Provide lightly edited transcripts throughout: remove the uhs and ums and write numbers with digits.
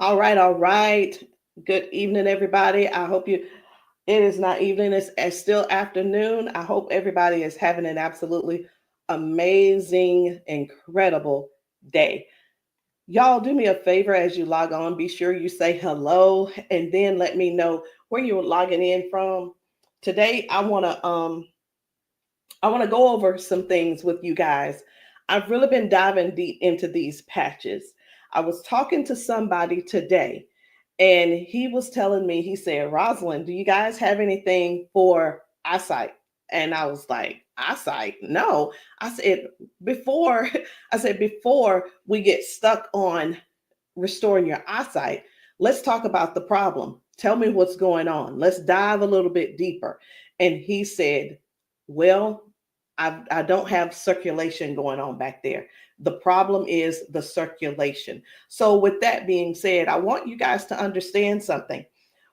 All right, all right. Good evening, everybody. I hope it is not evening, it's still afternoon. I hope everybody is having an absolutely amazing, incredible day. Y'all, do me a favor as you log on. Be sure you say hello and then let me know where you're logging in from. Today, I want to go over some things with you guys. I've really been diving deep into these patches. I was talking to somebody today, and he was telling me, he said, Rosalind, do you guys have anything for eyesight? And I was like, eyesight? No. I said, before, before we get stuck on restoring your eyesight, let's talk about the problem. Tell me what's going on. Let's dive a little bit deeper. And he said, well, I don't have circulation going on back there. The problem is the circulation. So, with that being said, I want you guys to understand something.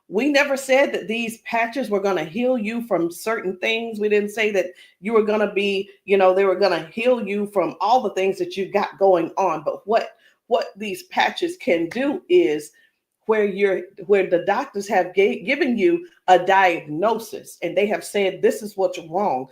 We never said that these patches were going to heal you from certain things. We didn't say that you were going to be, they were going to heal you from all the things that you got going on. But what these patches can do is where the doctors have given you a diagnosis and they have said this is what's wrong.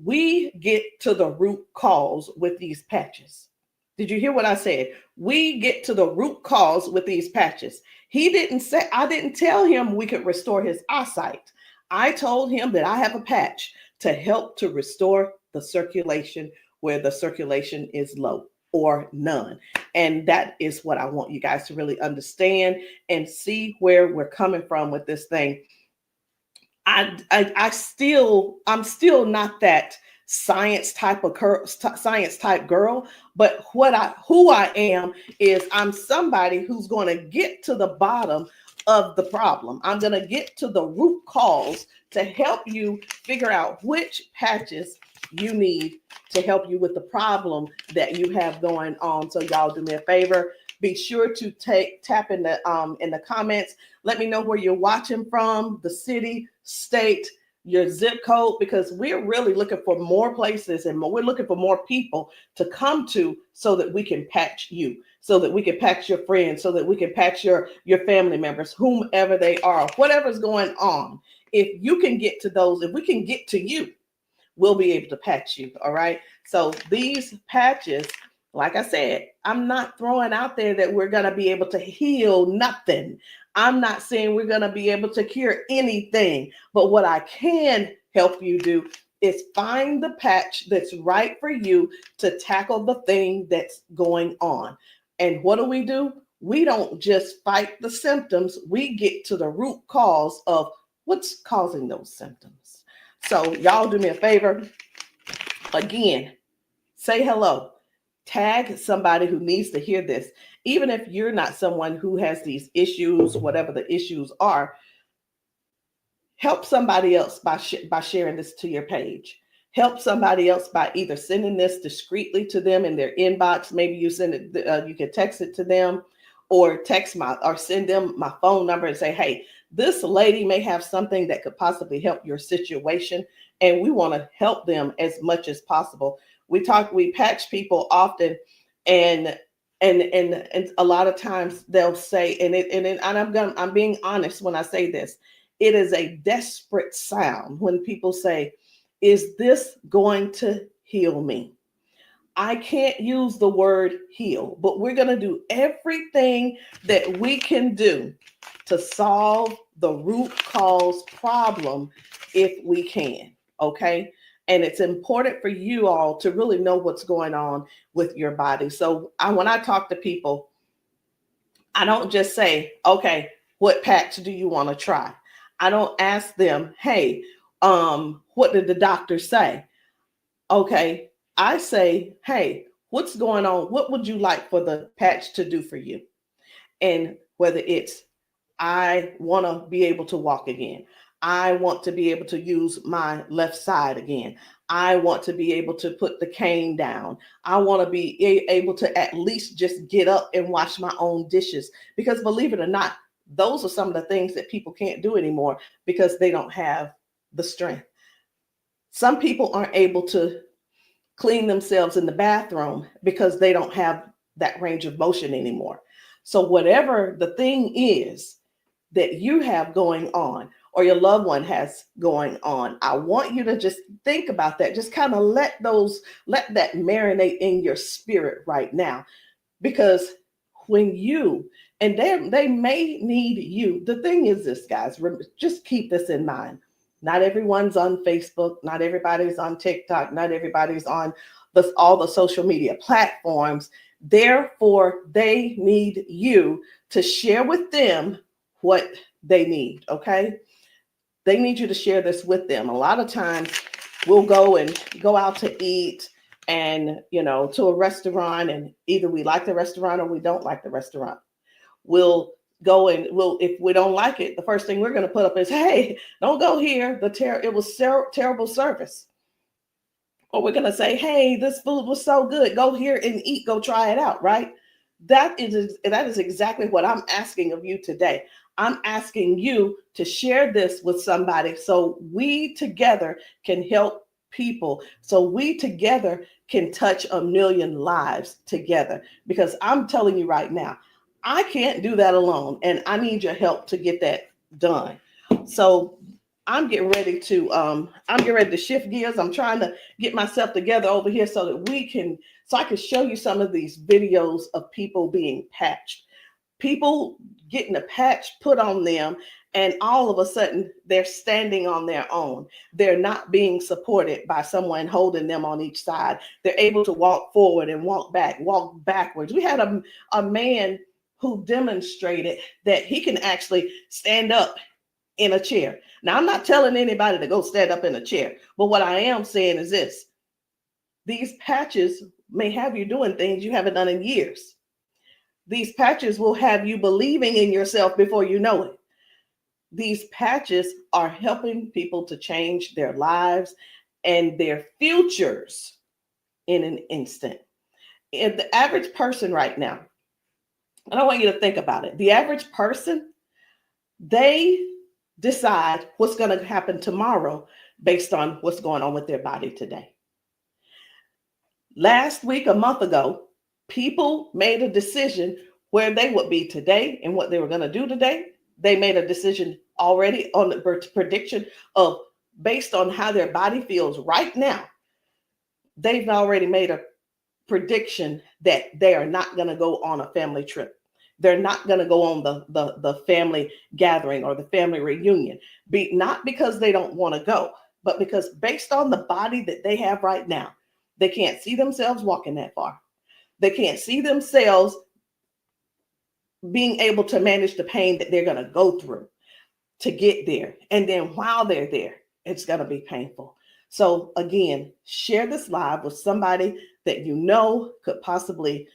We get to the root cause with these patches. Did you hear what I said? We get to the root cause with these patches. He didn't say, I didn't tell him we could restore his eyesight. I told him that I have a patch to help to restore the circulation where the circulation is low or none. And that is what I want you guys to really understand and see where we're coming from with this thing. I'm still not that science type girl, but who I am is I'm somebody who's going to get to the bottom of the problem. I'm going to get to the root cause to help you figure out which patches you need to help you with the problem that you have going on. So y'all do me a favor. Be sure to tap in the comments. Let me know where you're watching from, the city, state, your zip code, because we're really looking for more places and we're looking for more people to come to so that we can patch you, so that we can patch your friends, so that we can patch your family members, whomever they are, whatever's going on. If you can get to those, if we can get to you, we'll be able to patch you. All right. So these patches, like I said, I'm not throwing out there that we're going to be able to heal nothing. I'm not saying we're going to be able to cure anything. But what I can help you do is find the patch that's right for you to tackle the thing that's going on. And what do? We don't just fight the symptoms, we get to the root cause of what's causing those symptoms. So, y'all do me a favor. Again, say hello. Tag somebody who needs to hear this. Even if you're not someone who has these issues, whatever the issues are, help somebody else by sharing this to your page. Help somebody else by either sending this discreetly to them in their inbox. Maybe you send it, you can text it to them, or send them my phone number and say, hey, this lady may have something that could possibly help your situation, and we want to help them as much as possible. We patch people often, and and a lot of times they'll say, I'm being honest when I say this, it is a desperate sound when people say, is this going to heal me? I can't use the word heal, but we're going to do everything that we can do to solve the root cause problem if we can. Okay. And it's important for you all to really know what's going on with your body. So when I talk to people, I don't just say, okay, what patch do you want to try? I don't ask them, hey, what did the doctor say? Okay, I say, hey, what's going on? What would you like for the patch to do for you? And whether it's, I want to be able to walk again. I want to be able to use my left side again. I want to be able to put the cane down. I want to be able to at least just get up and wash my own dishes. Because believe it or not, those are some of the things that people can't do anymore because they don't have the strength. Some people aren't able to clean themselves in the bathroom because they don't have that range of motion anymore. So whatever the thing is that you have going on or your loved one has going on, I want you to just think about that. Just kind of let that marinate in your spirit right now. Because when you, and they may need you. The thing is this, guys, just keep this in mind. Not everyone's on Facebook, not everybody's on TikTok, not everybody's on all the social media platforms. Therefore, they need you to share with them what they need, okay? They need you to share this with them. A lot of times we'll go out to eat and, to a restaurant, and either we like the restaurant or we don't like the restaurant. We'll go and if we don't like it, the first thing we're going to put up is, hey, don't go here. It was terrible service. Or we're going to say, hey, this food was so good. Go here and eat. Go try it out, right? That is exactly what I'm asking of you today. I'm asking you to share this with somebody so we together can help people, so we together can touch 1 million lives together. Because I'm telling you right now, I can't do that alone, and I need your help to get that done. So I'm getting ready to shift gears. I'm trying to get myself together over here so that I can show you some of these videos of people being patched, people getting a patch put on them, and all of a sudden they're standing on their own. They're not being supported by someone holding them on each side. They're able to walk forward and walk backwards. We had a man who demonstrated that he can actually stand up in a chair. Now, I'm not telling anybody to go stand up in a chair, but what I am saying is this: these patches may have you doing things you haven't done in years. These patches will have you believing in yourself before you know it. These patches are helping people to change their lives and their futures in an instant. And the average person right now, and I want you to think about it. The average person, they decide what's going to happen tomorrow based on what's going on with their body today. Last week, a month ago, people made a decision where they would be today and what they were going to do today. They made a decision already on the prediction of based on how their body feels right now. They've already made a prediction that they are not going to go on a family trip. They're not going to go on the family gathering or the family reunion. Not because they don't want to go, but because based on the body that they have right now, they can't see themselves walking that far. They can't see themselves being able to manage the pain that they're going to go through to get there. And then while they're there, it's going to be painful. So again, share this live with somebody that you know could possibly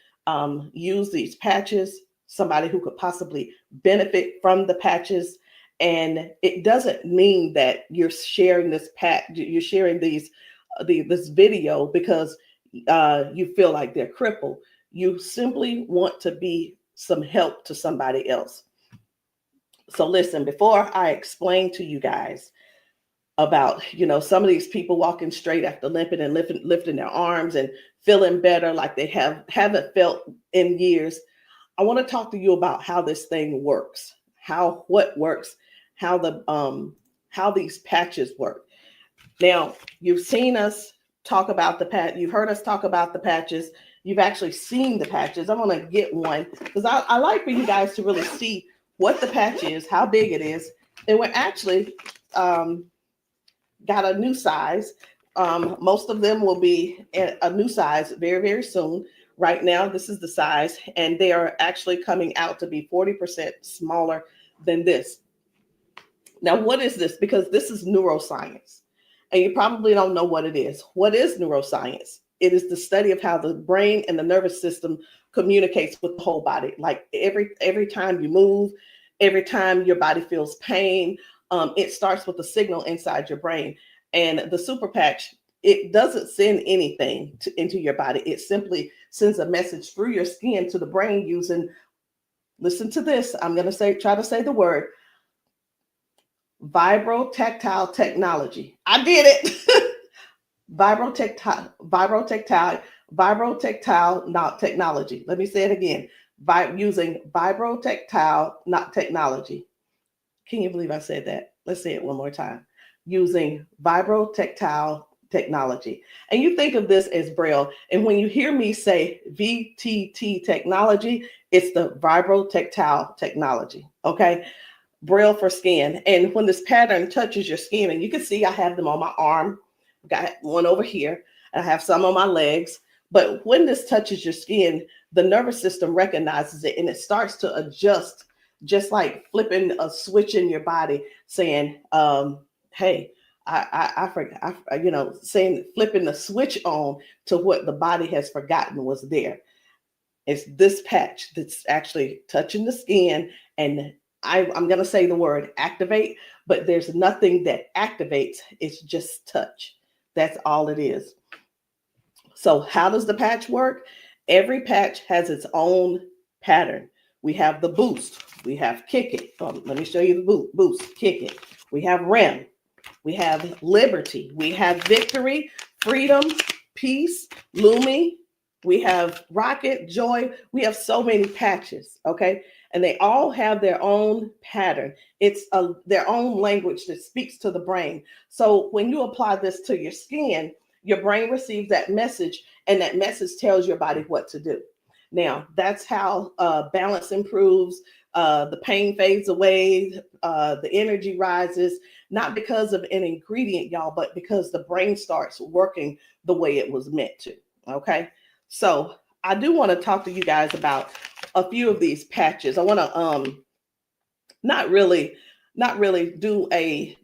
use these patches, somebody who could possibly benefit from the patches. And it doesn't mean that you're sharing this you're sharing this video because you feel like they're crippled. You simply want to be some help to somebody else. So listen, before I explain to you guys about, some of these people walking straight after limping and lifting their arms and feeling better like they haven't felt in years, I want to talk to you about how this thing works, what works, how these patches work. Now, you've seen us talk about you've heard us talk about the patches. You've actually seen the patches. I'm going to get one because I like for you guys to really see what the patch is, how big it is. And we're actually got a new size. Most of them will be a new size very, very soon. Right now, this is the size, and they are actually coming out to be 40% smaller than this. Now, what is this? Because this is neuroscience, and you probably don't know what it is. What is neuroscience? It is the study of how the brain and the nervous system communicates with the whole body. Like every time you move, every time your body feels pain, it starts with a signal inside your brain. And the super patch, it doesn't send anything into your body. It simply sends a message through your skin to the brain using, listen to this, I'm going to try to say the word, vibrotactile technology. I did it. Vibrotactile technology. Let me say it again. using vibrotactile not technology. Can you believe I said that? Let's say it one more time. Using vibrotactile technology. And you think of this as Braille. And when you hear me say VTT technology, it's the vibrotactile technology. Okay. Braille for skin. And when this pattern touches your skin, and you can see I have them on my arm, got one over here, and I have some on my legs. But when this touches your skin, the nervous system recognizes it and it starts to adjust, just like flipping a switch in your body, saying, hey, I forgot, saying, flipping the switch on to what the body has forgotten was there. It's this patch that's actually touching the skin, and I'm going to say the word activate, but there's nothing that activates. It's just touch. That's all it is. So how does the patch work? Every patch has its own pattern. We have the boost. We have kick it. Let me show you the boost, kick it. We have REM. We have liberty. We have victory, freedom, peace, Lumi. We have rocket, joy. We have so many patches, okay? And they all have their own pattern. It's their own language that speaks to the brain. So when you apply this to your skin, your brain receives that message, and that message tells your body what to do. Now, that's how balance improves, the pain fades away, the energy rises, not because of an ingredient, y'all, but because the brain starts working the way it was meant to, okay? So I do want to talk to you guys about a few of these patches. I want to not really do a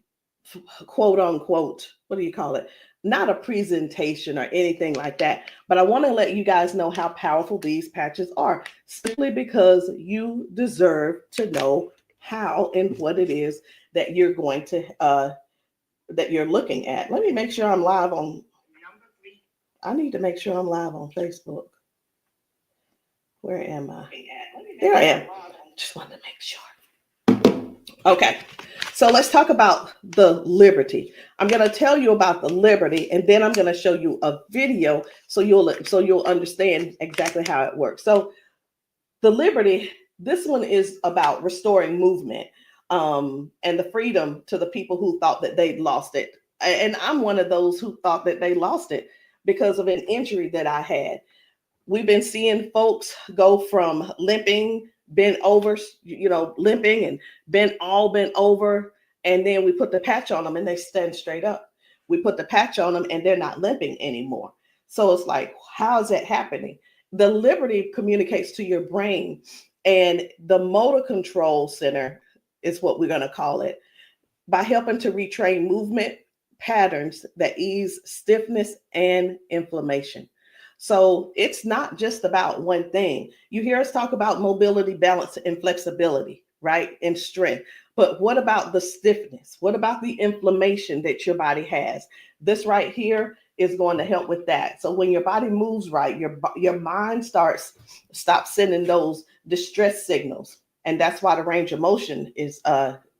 quote unquote, what do you call it? Not a presentation or anything like that, but I want to let you guys know how powerful these patches are, simply because you deserve to know how and what it is that you're going to that you're looking at. Let me make sure I'm live on. I need to make sure I'm live on Facebook. Where am I? There I am. Just wanted to make sure. Okay. So let's talk about the liberty. I'm going to tell you about the liberty, and then I'm going to show you a video so you'll understand exactly how it works. So the liberty, this one is about restoring movement and the freedom to the people who thought that they'd lost it. And I'm one of those who thought that they lost it because of an injury that I had. We've been seeing folks go from limping, bent over, limping and bent over. And then we put the patch on them and they stand straight up. We put the patch on them and they're not limping anymore. So it's like, how is that happening? The liberty communicates to your brain, and the motor control center is what we're going to call it, by helping to retrain movement patterns that ease stiffness and inflammation. So it's not just about one thing. You hear us talk about mobility, balance, and flexibility, right? And strength. But what about the stiffness? What about the inflammation that your body has? This right here is going to help with that. So when your body moves right, your mind stops sending those distress signals. And that's why the range of motion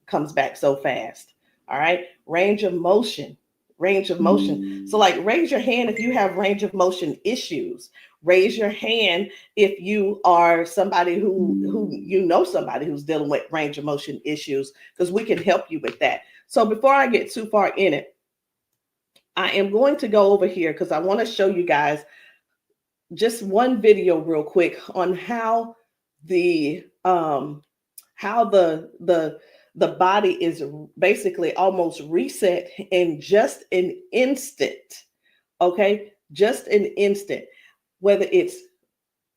comes back so fast. All right. Range of motion. So like, raise your hand if you have range of motion issues. Raise your hand if you are somebody who somebody who's dealing with range of motion issues, because we can help you with that. So before I get too far in it, I am going to go over here because I want to show you guys just one video real quick on how the body is basically almost reset in just an instant. Okay, just an instant, whether it's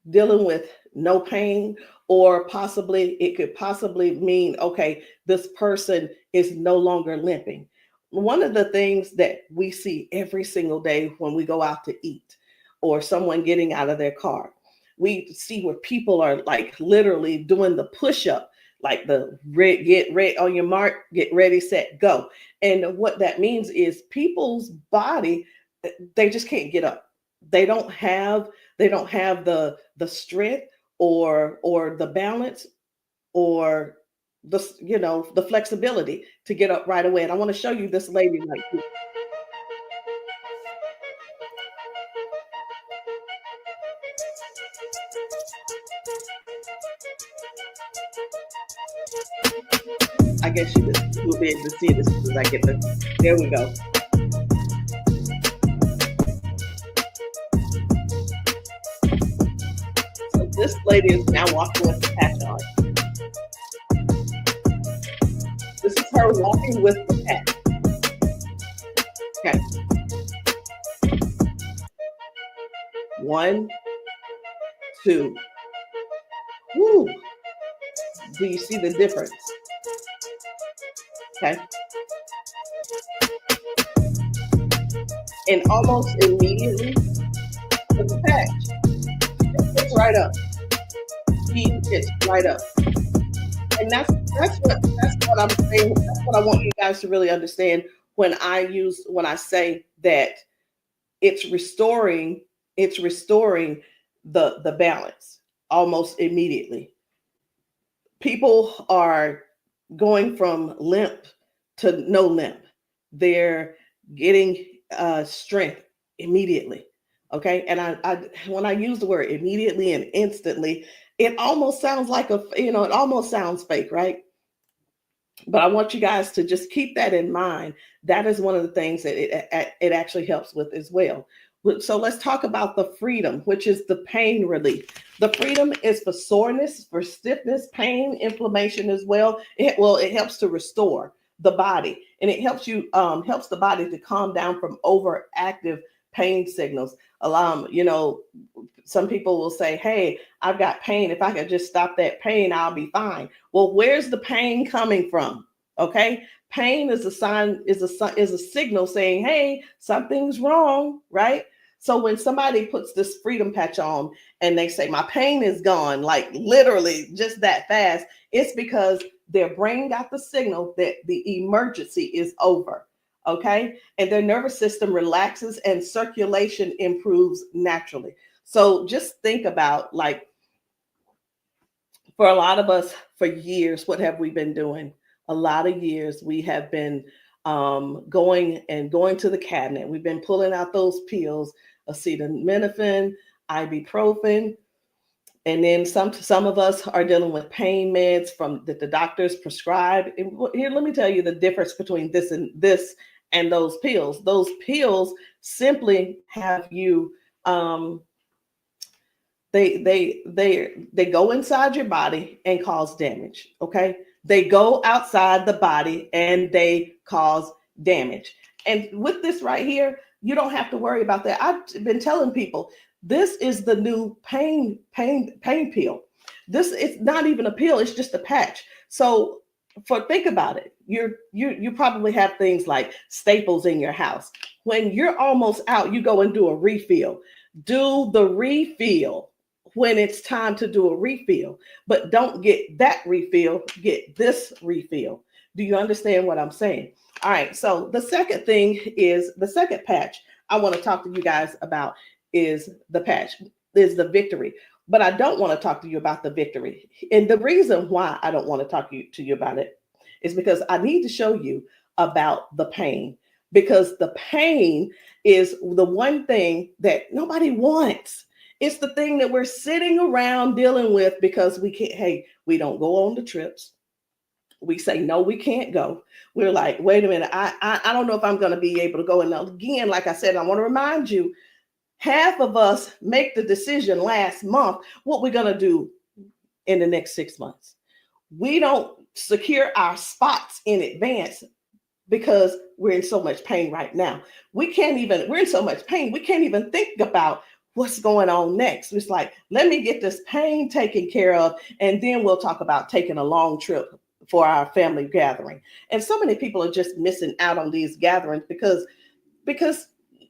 dealing with no pain, or it could possibly mean, okay, this person is no longer limping. One of the things that we see every single day when we go out to eat, or someone getting out of their car, we see where people are like literally doing the push-up, like the get ready on your mark, get ready, set, go. And what that means is people's body, they just can't get up. They don't have the strength or the balance or the flexibility to get up right away. And I want to show you this lady right here. I guess you will be able to see it as soon as I get the. There we go. So this lady is now walking with the patch on. This is her walking with the patch. Okay. 1, 2. Woo. Do you see the difference? Okay. And almost immediately with the patch, it's right up. It's right up. And that's what I'm saying. That's what I want you guys to really understand when I say that it's restoring the balance almost immediately. People are going from limp to no limp. They're getting strength immediately. Okay. And I when I use the word immediately and instantly, it almost sounds like it almost sounds fake, right? But I want you guys to just keep that in mind. That is one of the things that it actually helps with as well. So let's talk about the freedom, which is the pain relief. The freedom is for soreness, for stiffness, pain, inflammation as well. It helps to restore the body, and it helps the body to calm down from overactive pain signals. Some people will say, "Hey, I've got pain. If I could just stop that pain, I'll be fine." Well, where's the pain coming from? Okay, pain is a sign, is a signal saying, "Hey, something's wrong," right? So when somebody puts this freedom patch on and they say, "My pain is gone," like literally just that fast, it's because their brain got the signal that the emergency is over. Okay, and their nervous system relaxes and circulation improves naturally. So just think about, like, for a lot of us, for years, what have we been doing? A lot of years we have been going to the cabinet. We've been pulling out those pills, acetaminophen, ibuprofen, and then some of us are dealing with pain meds from that the doctors prescribe. And here, let me tell you the difference between this and those pills. Those pills simply have you they go inside your body and cause damage. Okay, they go outside the body and they cause damage. And with this right here, you don't have to worry about that. I've been telling people this is the new pain pill. This is not even a pill; it's just a patch. So, think about it. You probably have things like staples in your house. When you're almost out, you go and do a refill. Do the refill when it's time to do a refill, but don't get that refill, get this refill. Do you understand what I'm saying? All right, so the second patch I want to talk to you guys about is the victory. But I don't want to talk to you about the victory. And the reason why I don't want to talk to you about it is because I need to show you about the pain, because the pain is the one thing that nobody wants. It's the thing that we're sitting around dealing with because we don't go on the trips. We say, no, we can't go. We're like, wait a minute, I don't know if I'm going to be able to go. And again, like I said, I want to remind you, half of us make the decision last month what we're going to do in the next 6 months. We don't secure our spots in advance because we're in so much pain right now. We're in so much pain, we can't even think about what's going on next. It's like, let me get this pain taken care of, and then we'll talk about taking a long trip for our family gathering. And so many people are just missing out on these gatherings because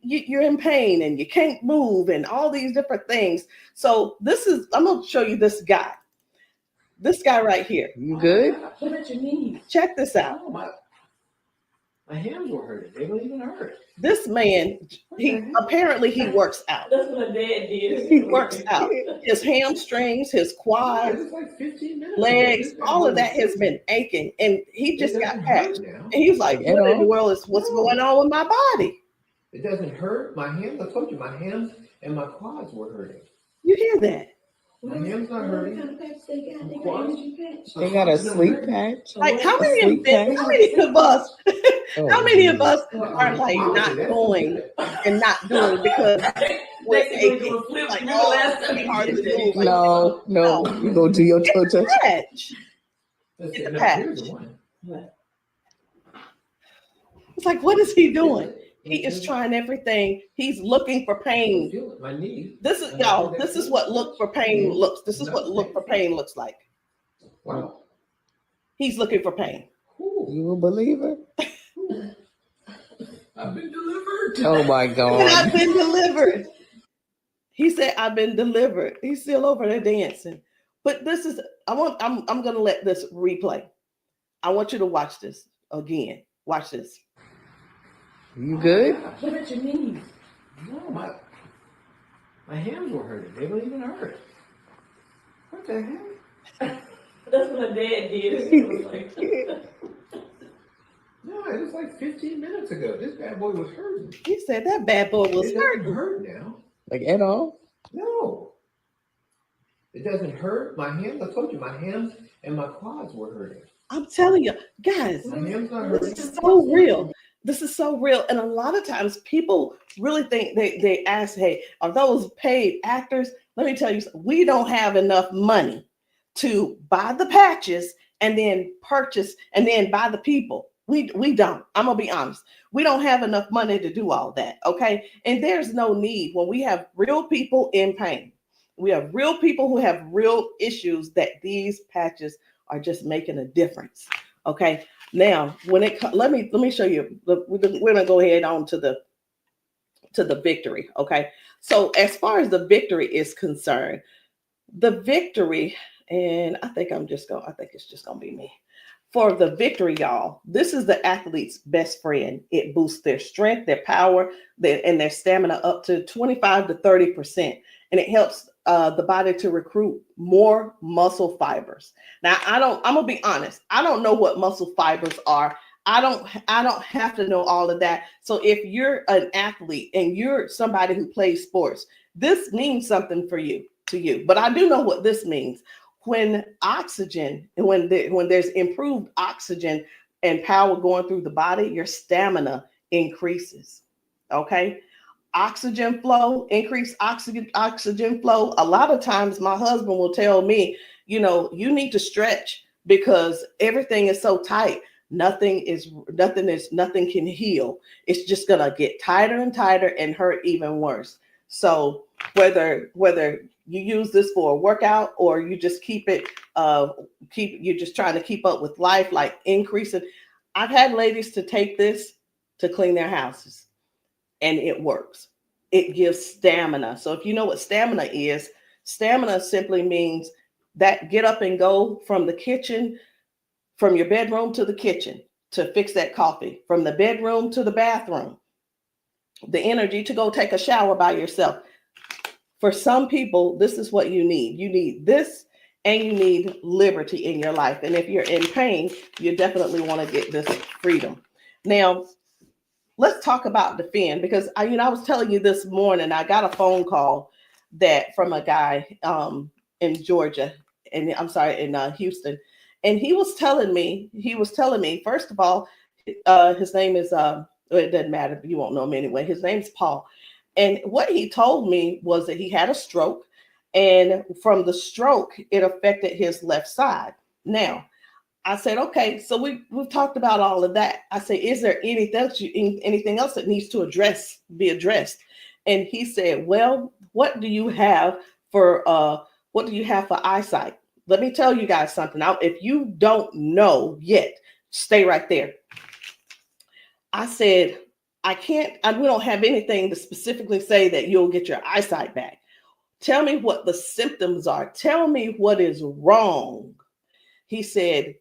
you're in pain and you can't move and all these different things. So I'm going to show you this guy right here. You good? What about your knees? Check this out. Oh, my hands were hurting. They don't even hurt. This man, he works out. That's what my dad did. He works out. His hamstrings, his quads, like 15 minutes legs, all of that has been aching. And he just got patched. And he was like, what in the world is what's going on with my body? It doesn't hurt. My hands, I told you, my hands and my quads were hurting. You hear that? My hand's not hurting. What kind of patch they got? They got Quads? energy patch. They got a sleep patch. Like how A many sleep patch. how many of us Oh, how many of us Well, are like not going and not doing because we're Next thing you aching? do a flip. Like, Remember oh, last it's time really you hard did to that? move. Like, No, no. you go do your toe touch. Patch. Let's It's see, a no, patch. here's the one. It's like, what is he doing? Feel it. He is trying everything. He's looking for pain. Feel it. My knee. This is y'all. This is what look for pain looks. This is what look for pain looks like. Wow. He's looking for pain. Ooh, You a believer? I've been delivered. Oh my And God. I've been delivered. He said, "I've been delivered." He's still over there dancing. But this is. I'm gonna let this replay. I want you to watch this again. Watch this. You good? What about your knees? No, my hands were hurting. They don't even hurt. What the heck? That's what my dad did. It was like, No, it was like 15 minutes ago. This bad boy was hurting. He said that bad boy was It doesn't hurting. hurt now. Like at all? No. It doesn't hurt. My hands, I told you, my hands and my quads were hurting. I'm telling you, guys. My hands not hurting. This is so real. This is so real. And a lot of times people really think they ask, hey, are those paid actors? Let me tell you, we don't have enough money to buy the patches and then purchase and then buy the people. We don't. I'm gonna be honest. We don't have enough money to do all that. Okay. And there's no need when we have real people in pain. We have real people who have real issues that these patches are just making a difference. Okay. Now, when it let me show you. We're gonna go ahead on to the victory. Okay. So as far as the victory is concerned, the victory, and I think it's just gonna be me. For the victory, y'all, this is the athlete's best friend. It boosts their strength, their power, and their stamina up to 25 to 30%. And it helps the body to recruit more muscle fibers. Now, I'm gonna be honest. I don't know what muscle fibers are. I don't have to know all of that. So if you're an athlete and you're somebody who plays sports, this means something to you. But I do know what this means. When oxygen and when there's improved oxygen and power going through the body, your stamina increases. Okay. Oxygen flow, increased oxygen flow. A lot of times my husband will tell me, you need to stretch because everything is so tight. Nothing can heal. It's just gonna get tighter and tighter and hurt even worse. So whether you use this for a workout or you just you're just trying to keep up with life, like increasing. I've had ladies to take this to clean their houses and it works. It gives stamina. So if you know what stamina simply means that get up and go from the kitchen, from your bedroom to the kitchen to fix that coffee, from the bedroom to the bathroom, the energy to go take a shower by yourself. For some people, this is what you need. You need this and you need liberty in your life. And if you're in pain, you definitely want to get this freedom. Now, let's talk about defend because I was telling you this morning, I got a phone call from a guy in Georgia, and I'm sorry, in Houston. And he was telling me, first of all, his name is, it doesn't matter, you won't know him anyway. His name's Paul. And what he told me was that he had a stroke, and from the stroke, it affected his left side. Now, I said, okay, so we've talked about all of that. I said, is there anything else that needs to be addressed? And he said, well, what do you have for eyesight? Let me tell you guys something. If you don't know yet, stay right there. I said, we don't have anything to specifically say that you'll get your eyesight back. Tell me what the symptoms are. Tell me what is wrong. He said,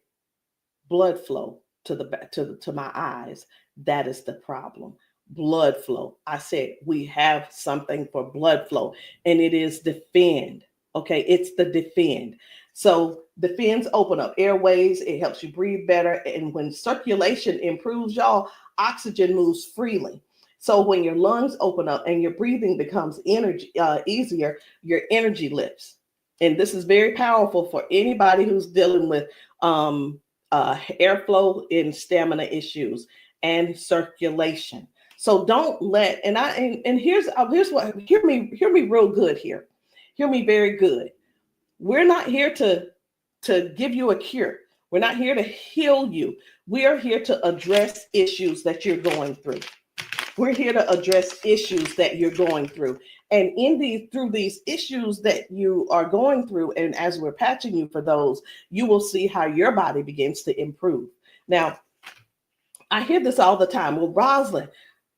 blood flow to my eyes. That is the problem. Blood flow. I said, we have something for blood flow, and it is defend. Okay, it's the defend. So defends open up airways. It helps you breathe better. And when circulation improves, y'all, oxygen moves freely. So when your lungs open up and your breathing becomes easier, your energy lifts. and this is very powerful for anybody who's dealing with airflow and stamina issues and circulation. So don't let, and here's what, hear me real good here. Hear me very good. We're not here to give you a cure. We're not here to heal you. We are here to address issues that you're going through. We're here to address issues that you're going through. And through these issues that you are going through, and as we're patching you for those, you will see how your body begins to improve. Now, I hear this all the time. Well, Rosalind,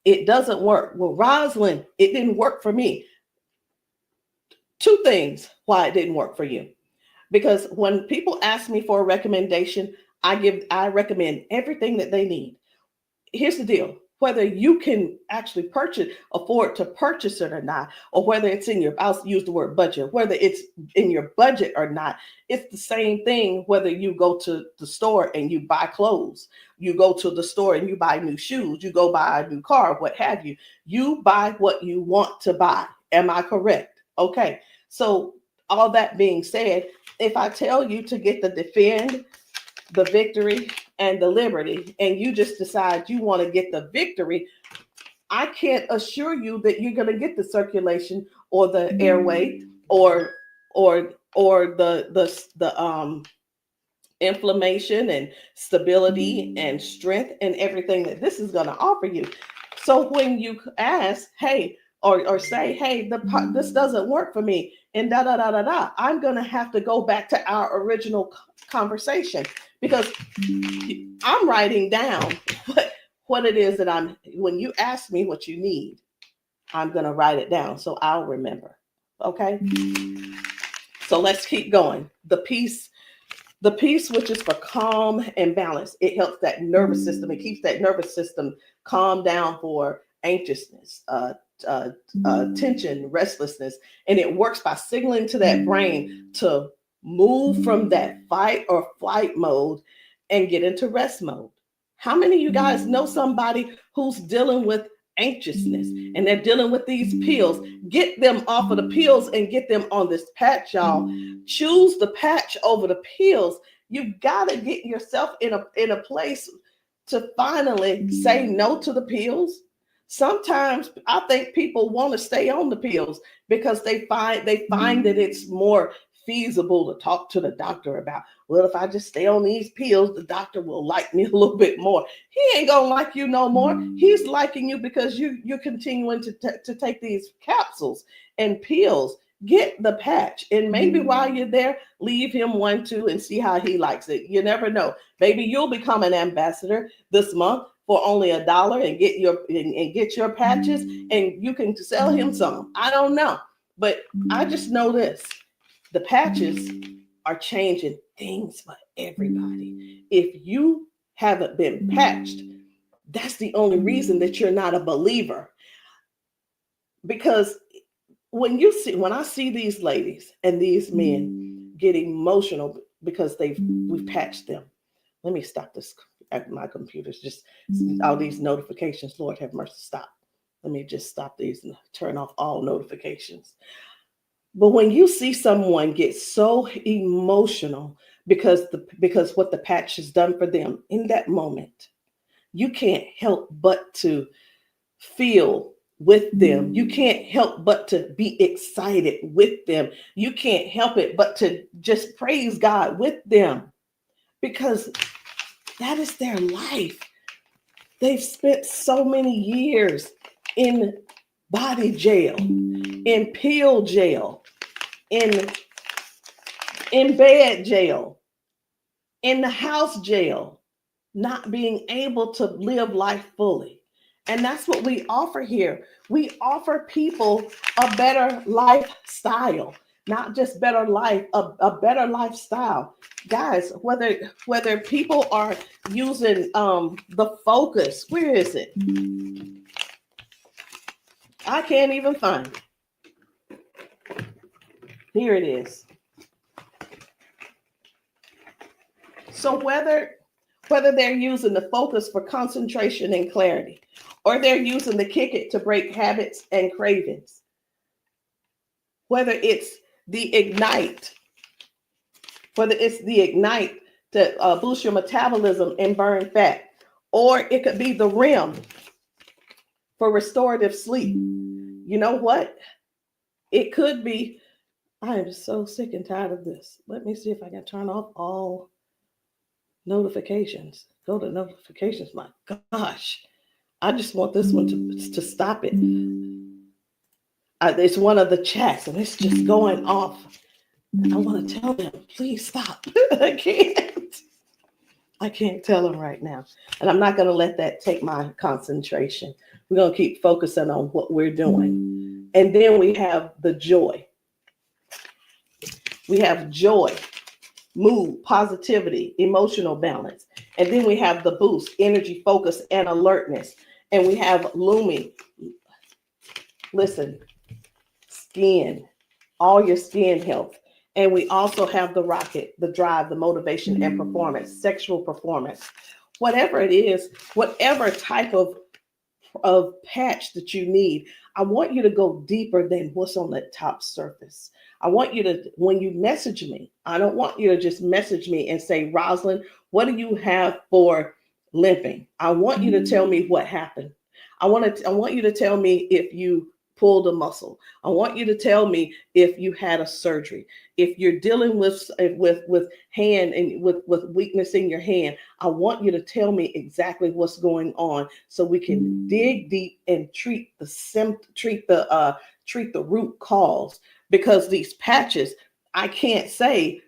it doesn't work. Well, Rosalind, it didn't work for me. Two things why it didn't work for you. Because when people ask me for a recommendation, I recommend everything that they need. Here's the deal. Whether you can actually afford to purchase it or not, or whether it's I'll use the word budget, whether it's in your budget or not, it's the same thing whether you go to the store and you buy clothes, you go to the store and you buy new shoes, you go buy a new car, what have you. You buy what you want to buy. Am I correct? Okay. So all that being said, if I tell you to get the Defend, the Victory, and the Liberty, and you just decide you want to get the Victory, I can't assure you that you're going to get the circulation or the airway or the inflammation and stability and strength and everything that this is going to offer you. So when you ask, hey, or say, hey, this doesn't work for me, and I'm going to have to go back to our original conversation, because I'm writing down what it is that when you ask me what you need, I'm going to write it down so I'll remember. Okay. So let's keep going. The peace, which is for calm and balance. It helps that nervous system. It keeps that nervous system calm down for anxiousness, tension, restlessness. And it works by signaling to that brain to move from that fight or flight mode and get into rest mode. How many of you guys know somebody who's dealing with anxiousness and they're dealing with these pills? Get them off of the pills and get them on this patch, y'all. Choose the patch over the pills. You've got to get yourself in a place to finally say no to the pills. Sometimes I think people want to stay on the pills because they find that it's more feasible to talk to the doctor about, well, if I just stay on these pills, the doctor will like me a little bit more. He ain't gonna like you no more. He's liking you because you're continuing to take these capsules and pills. Get the patch, and maybe while you're there, leave him one too and see how he likes it. You never know. Maybe you'll become an ambassador this month for only $1 and get your patches, and you can sell him some. I don't know, but I just know this. The patches are changing things for everybody. If you haven't been patched, that's the only reason that you're not a believer. Because when I see these ladies and these men get emotional because we've patched them. Let me stop this. My computer's just all these notifications. Lord have mercy, stop. Let me just stop these and turn off all notifications. But when you see someone get so emotional because what the patch has done for them in that moment, you can't help but to feel with them. You can't help but to be excited with them. You can't help it but to just praise God with them, because that is their life. They've spent so many years in body jail, in pill jail, in bed jail, in the house jail, not being able to live life fully. And that's what we offer here. We offer people a better lifestyle, not just better life, a better lifestyle. Guys, whether people are using the Focus, where is it? I can't even find it. Here it is. So whether they're using the Focus for concentration and clarity, or they're using the Kick It to break habits and cravings, whether it's the Ignite. It's the Ignite to boost your metabolism and burn fat. Or it could be the REM for restorative sleep. You know what? It could be, I am so sick and tired of this. Let me see if I can turn off all notifications. Go to notifications. My gosh. I just want this one to stop it. It's one of the chats and it's just going off. I want to tell them, please stop. I can't tell them right now. And I'm not going to let that take my concentration. We're going to keep focusing on what we're doing. And then we have the joy. We have joy, mood, positivity, emotional balance. And then we have the boost, energy, focus, and alertness. And we have Lumi. Listen, skin, all your skin health. And we also have the rocket, the drive, the motivation and performance, sexual performance. Whatever it is, whatever type of patch that you need, I want you to go deeper than what's on the top surface. I want you to, when you message me, I don't want you to just message me and say, Rosalind, what do you have for limping? I want you to tell me what happened. I want you to tell me if you pulled a muscle. I want you to tell me if you had a surgery. If you're dealing with hand and with weakness in your hand, I want you to tell me exactly what's going on so we can dig deep and treat the root cause. Because these patches, I can't say.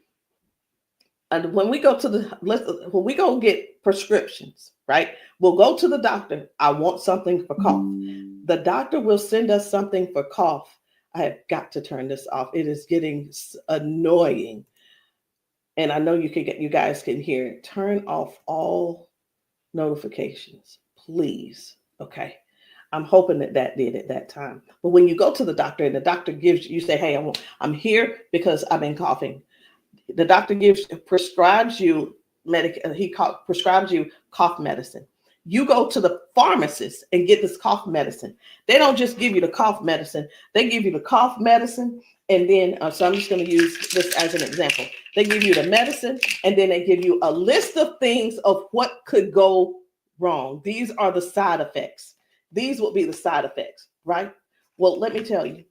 And when we go get prescriptions, right? We'll go to the doctor. I want something for cough. The doctor will send us something for cough. I have got to turn this off. It is getting annoying. And I know you guys can hear it. Turn off all notifications, please. Okay. I'm hoping that did at that time. But when you go to the doctor and the doctor you say, hey, I'm here because I've been coughing. The doctor prescribes you prescribes you cough medicine. You go to the pharmacist and get this cough medicine. They don't just give you the cough medicine. They give you the cough medicine. And then, so I'm just going to use this as an example. They give you the medicine and then they give you a list of things of what could go wrong. These are the side effects. These will be the side effects, right? Well, let me tell you,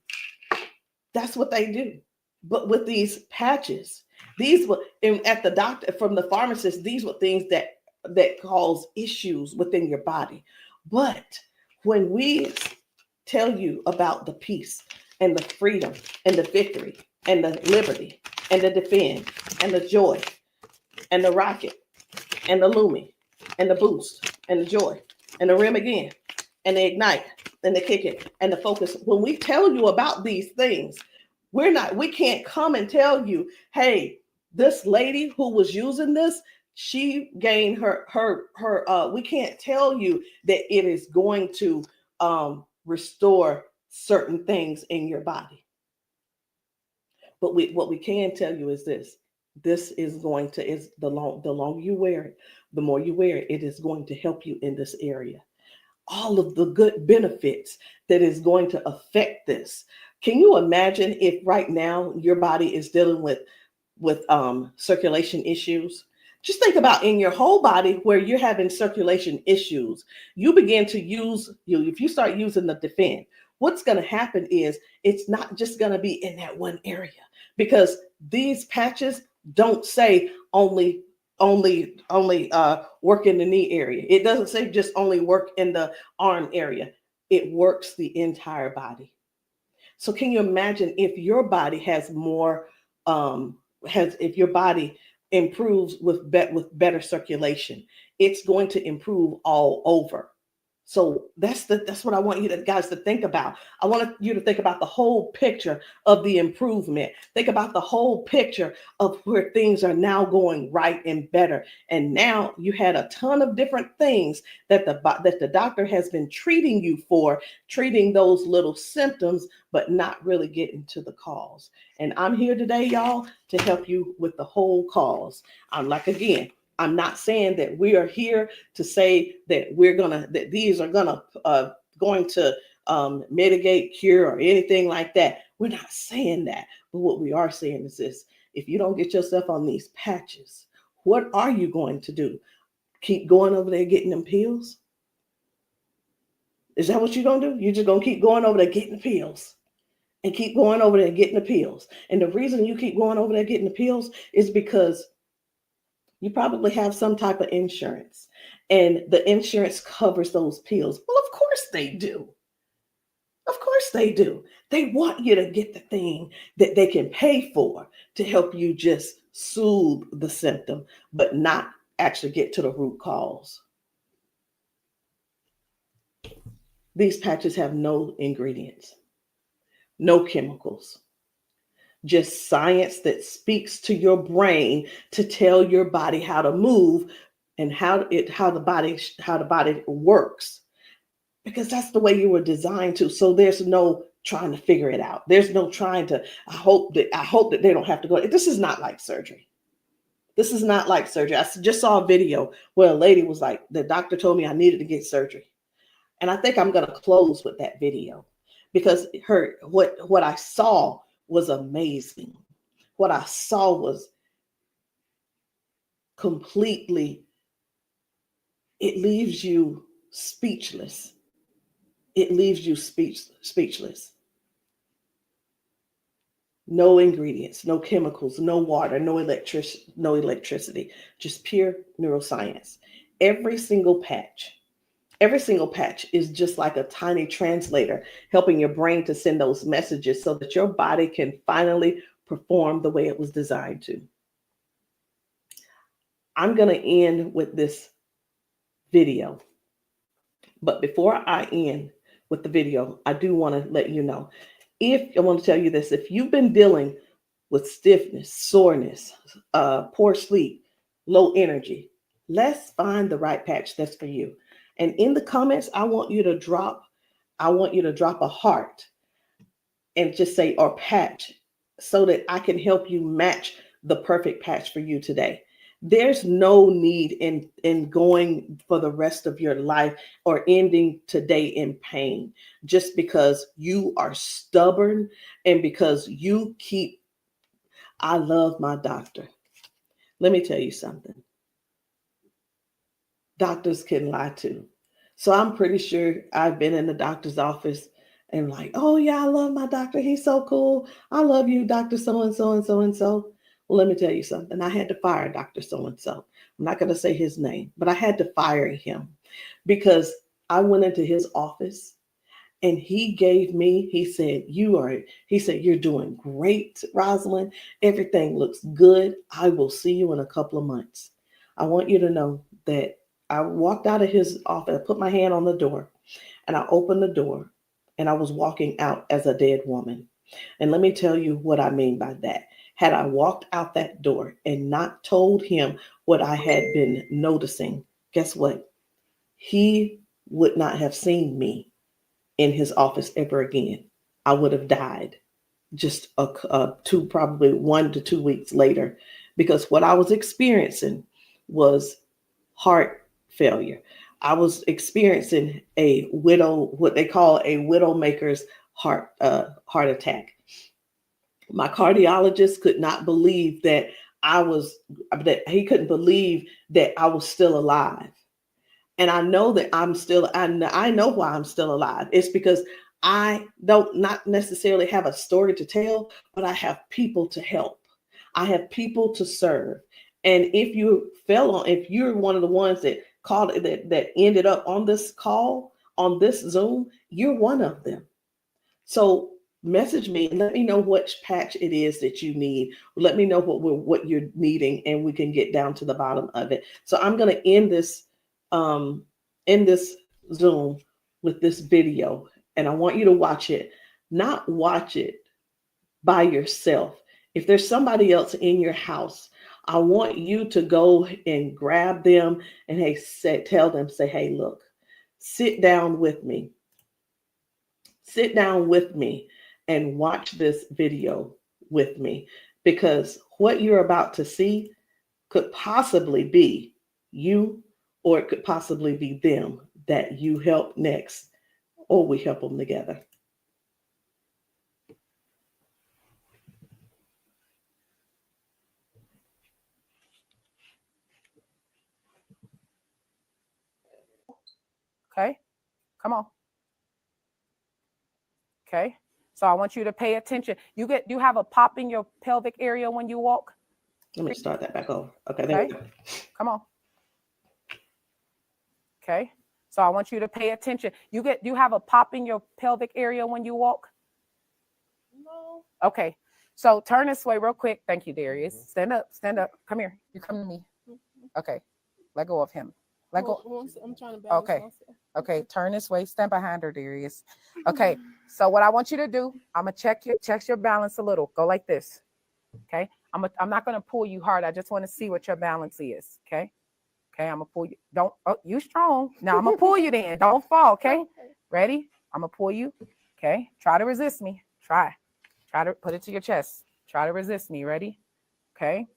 that's what they do. But with these patches, at the doctor, from the pharmacist, these were things that cause issues within your body. But when we tell you about the peace and the freedom and the victory and the liberty and the defend and the joy and the rocket and the Lumi and the boost and the joy and the REM again and the ignite and the kick it and the focus, when we tell you about these things, we can't come and tell you, hey, this lady who was using this, she gained we can't tell you that it is going to restore certain things in your body. But what we can tell you is this is going to, the longer you wear it, the more you wear it, it is going to help you in this area. All of the good benefits that is going to affect this. Can you imagine if right now your body is dealing with circulation issues? Just think about in your whole body where you're having circulation issues. You begin to if you start using the defend, what's going to happen is it's not just going to be in that one area, because these patches don't say only work in the knee area. It doesn't say just only work in the arm area. It works the entire body. So can you imagine if your body has more, if your body improves with better circulation, it's going to improve all over. So that's what I want you guys to think about. I want you to think about the whole picture of the improvement. Think about the whole picture of where things are now going right and better. And now you had a ton of different things that the doctor has been treating you for, treating those little symptoms, but not really getting to the cause. And I'm here today, y'all, to help you with the whole cause. I'm not saying that we are here to say that these are going to mitigate, cure, or anything like that. We're not saying that. But what we are saying is this: if you don't get yourself on these patches, what are you going to do? Keep going over there getting them pills? Is that what you're going to do? You're just going to keep going over there getting the pills and keep going over there getting the pills. And the reason you keep going over there getting the pills is because you probably have some type of insurance, and the insurance covers those pills. Well, of course they do. Of course they do. They want you to get the thing that they can pay for to help you just soothe the symptom, but not actually get to the root cause. These patches have no ingredients, no chemicals, just science that speaks to your brain to tell your body how to move and how the body works, because that's the way you were designed to. So there's no trying to figure it out. There's no trying to, I hope that they don't have to go. This is not like surgery. This is not like surgery. I just saw a video where a lady was like, the doctor told me I needed to get surgery. And I think I'm going to close with that video, because what I saw was amazing. What I saw was completely, it leaves you speechless. It leaves you speechless. No ingredients, no chemicals, no water, no electricity, just pure neuroscience. Every single patch is just like a tiny translator, helping your brain to send those messages so that your body can finally perform the way it was designed to. I'm going to end with this video. But before I end with the video, I do want to let you know, I want to tell you this: if you've been dealing with stiffness, soreness, poor sleep, low energy, let's find the right patch that's for you. And in the comments, I want you to drop a heart and just say, or patch, so that I can help you match the perfect patch for you today. There's no need in going for the rest of your life or ending today in pain just because you are stubborn and because you keep, I love my doctor. Let me tell you something. Doctors can lie too. So I'm pretty sure I've been in the doctor's office and like, oh yeah, I love my doctor. He's so cool. I love you, Dr. So-and-so and so-and-so. Well, let me tell you something. I had to fire Dr. So-and-so. I'm not going to say his name, but I had to fire him because I went into his office and he said, you're doing great, Rosalind. Everything looks good. I will see you in a couple of months. I want you to know that I walked out of his office, I put my hand on the door and I opened the door and I was walking out as a dead woman. And let me tell you what I mean by that. Had I walked out that door and not told him what I had been noticing, guess what? He would not have seen me in his office ever again. I would have died just probably 1 to 2 weeks later, because what I was experiencing was heart failure. I was experiencing what they call a widowmaker's heart attack. My cardiologist could not believe that he couldn't believe that I was still alive. And I know that I know why I'm still alive. It's because I don't not necessarily have a story to tell, but I have people to help. I have people to serve. And if you're one of the ones that called that ended up on this call, on this Zoom, you're one of them. So message me and let me know which patch it is that you need. Let me know what you're needing, and we can get down to the bottom of it. So I'm going to end this Zoom with this video, and I want you to watch it. Not watch it by yourself. If there's somebody else in your house, I want you to go and grab them and tell them, hey, look, sit down with me. Sit down with me and watch this video with me, because what you're about to see could possibly be you, or it could possibly be them that you help next, or we help them together. Okay, come on. Okay, so I want you to pay attention. You have a pop in your pelvic area when you walk. Let me start that back over. Okay, there we go. Come on. Okay, so I want you to pay attention. You have a pop in your pelvic area when you walk. No. Okay, so turn this way real quick. Thank you, Darius. Stand up. Stand up. Come here. You come to me. Okay, let go of him. Let go. I'm trying to balance Okay. myself. Okay, turn this way. Stand behind her, Darius. Okay, so what I want you to do, I'm gonna check your balance a little. Go like this. Okay, I'm not gonna pull you hard. I just want to see what your balance is. Okay, I'm gonna pull you. You strong. Now I'm gonna pull you. Then don't fall. Okay, ready? I'm gonna pull you. Okay, try to resist me. Try to put it to your chest. Try to resist me. Ready? Okay.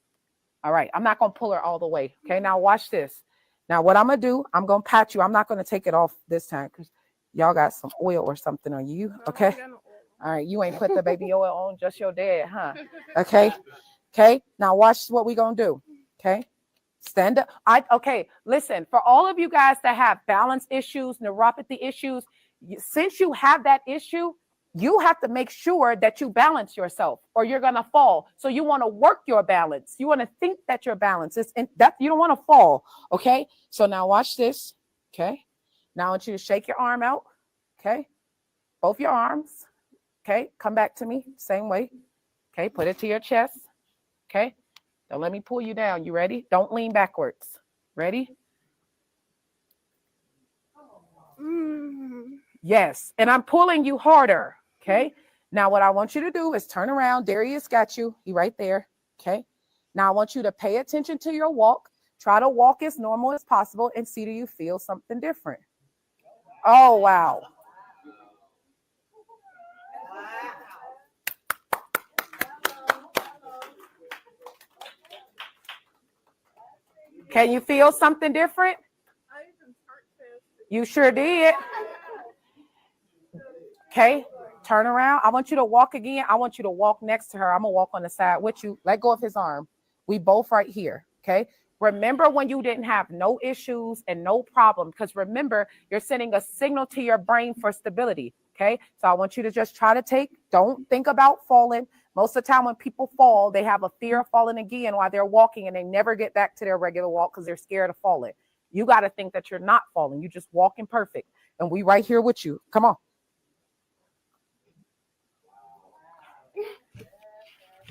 All right. I'm not gonna pull her all the way. Okay. Now watch this. Now, what I'm going to do, I'm going to pat you. I'm not going to take it off this time because y'all got some oil or something on you. Okay. All right. You ain't put the baby oil on, just your dad, huh? Okay. Okay. Now, watch what we going to do. Okay. Stand up. Okay. Listen, for all of you guys that have balance issues, neuropathy issues, since you have that issue, you have to make sure that you balance yourself or you're going to fall. So you want to work your balance. You want to think that your balance is in that you don't want to fall. Okay. So now watch this. Okay. Now I want you to shake your arm out. Okay. Both your arms. Okay. Come back to me. Same way. Okay. Put it to your chest. Okay. Don't let me pull you down. You ready? Don't lean backwards. Ready? Yes. And I'm pulling you harder. Okay. Now what I want you to do is turn around. Darius got you. He right there. Okay. Now I want you to pay attention to your walk. Try to walk as normal as possible and see, do you feel something different? Oh, wow. Can you feel something different? You sure did. Okay. Turn around. I want you to walk again. I want you to walk next to her. I'm going to walk on the side with you. Let go of his arm. We both right here. Okay. Remember when you didn't have no issues and no problem, because remember, you're sending a signal to your brain for stability. Okay. So I want you to just try to don't think about falling. Most of the time when people fall, they have a fear of falling again while they're walking and they never get back to their regular walk because they're scared of falling. You got to think that you're not falling. You're just walking perfect. And we right here with you. Come on.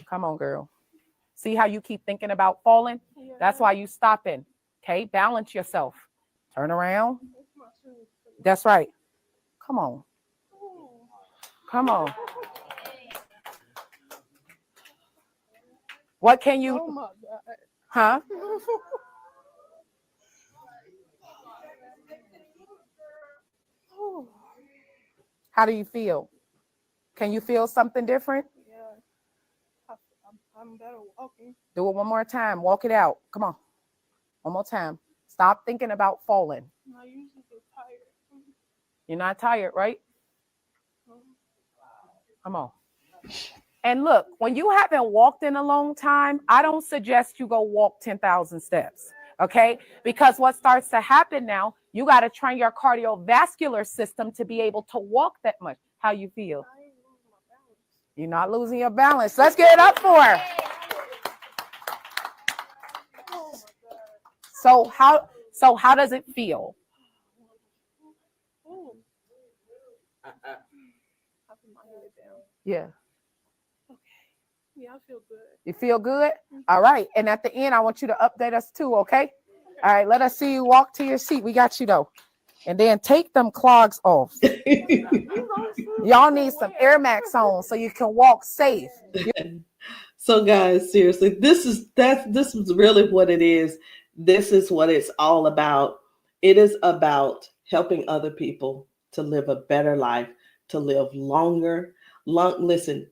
Come on, girl. See how you keep thinking about falling? Yeah. That's why you stopping. Okay, balance yourself. Turn around. That's right. Come on. Come on. What can you? Oh my God. Huh? How do you feel? Can you feel something different? I'm better walking. Do it one more time. Walk it out. Come on. One more time. Stop thinking about falling. I usually get tired. You're not tired, right? Come on. And look, when you haven't walked in a long time, I don't suggest you go walk 10,000 steps. Okay? Because what starts to happen now, you got to train your cardiovascular system to be able to walk that much. How you feel? You're not losing your balance. Let's get it up for her. So how does it feel? Yeah. Okay. Yeah, I feel good. You feel good? All right. And at the end, I want you to update us too, okay? All right, let us see you walk to your seat. We got you though. And then take them clogs off. Y'all need some Air Max on so you can walk safe. So guys, seriously, this is really what it is. This is what it's all about. It is about helping other people to live a better life, to live longer. Listen,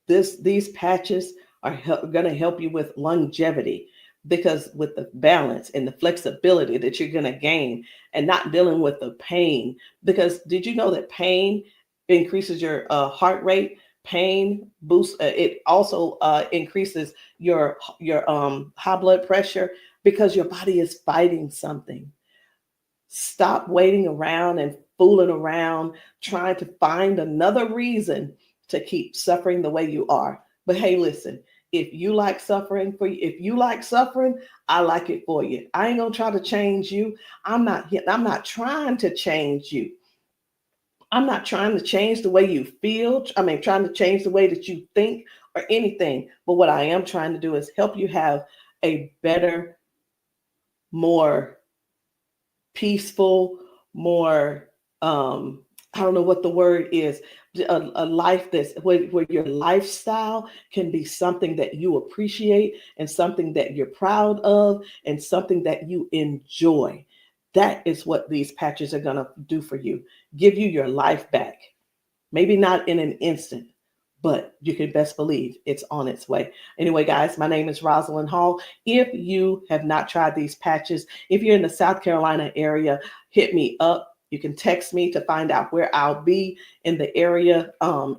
these patches are going to help you with longevity, because with the balance and the flexibility that you're going to gain and not dealing with the pain. Because did you know that pain increases your heart rate? Pain boosts, it also increases your high blood pressure, because your body is fighting something. Stop waiting around and fooling around, trying to find another reason to keep suffering the way you are. But hey, listen, if you like suffering if you like suffering, I like it for you. I ain't gonna try to change you. I'm not trying to change you. I'm not trying to change the way you feel. Trying to change the way that you think or anything. But what I am trying to do is help you have a better, more peaceful, more, I don't know what the word is, a life that's where your lifestyle can be something that you appreciate and something that you're proud of and something that you enjoy. That is what these patches are going to do for you. Give you your life back. Maybe not in an instant, but you can best believe it's on its way. Anyway, guys, my name is Rosalind Hall. If you have not tried these patches, if you're in the South Carolina area, hit me up. You can text me to find out where I'll be in the area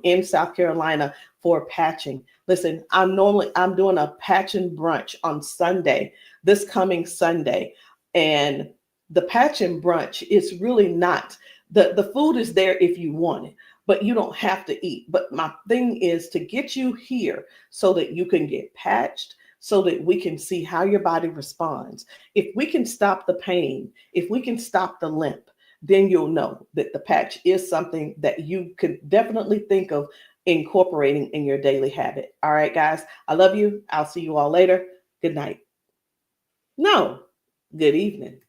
in South Carolina for patching. Listen, I'm doing a patching brunch on Sunday, this coming Sunday. And the patching brunch is really not, the food is there if you want it, but you don't have to eat. But my thing is to get you here so that you can get patched, so that we can see how your body responds. If we can stop the pain, if we can stop the limp, then you'll know that the patch is something that you could definitely think of incorporating in your daily habit. All right, guys, I love you. I'll see you all later. Good night. No, good evening.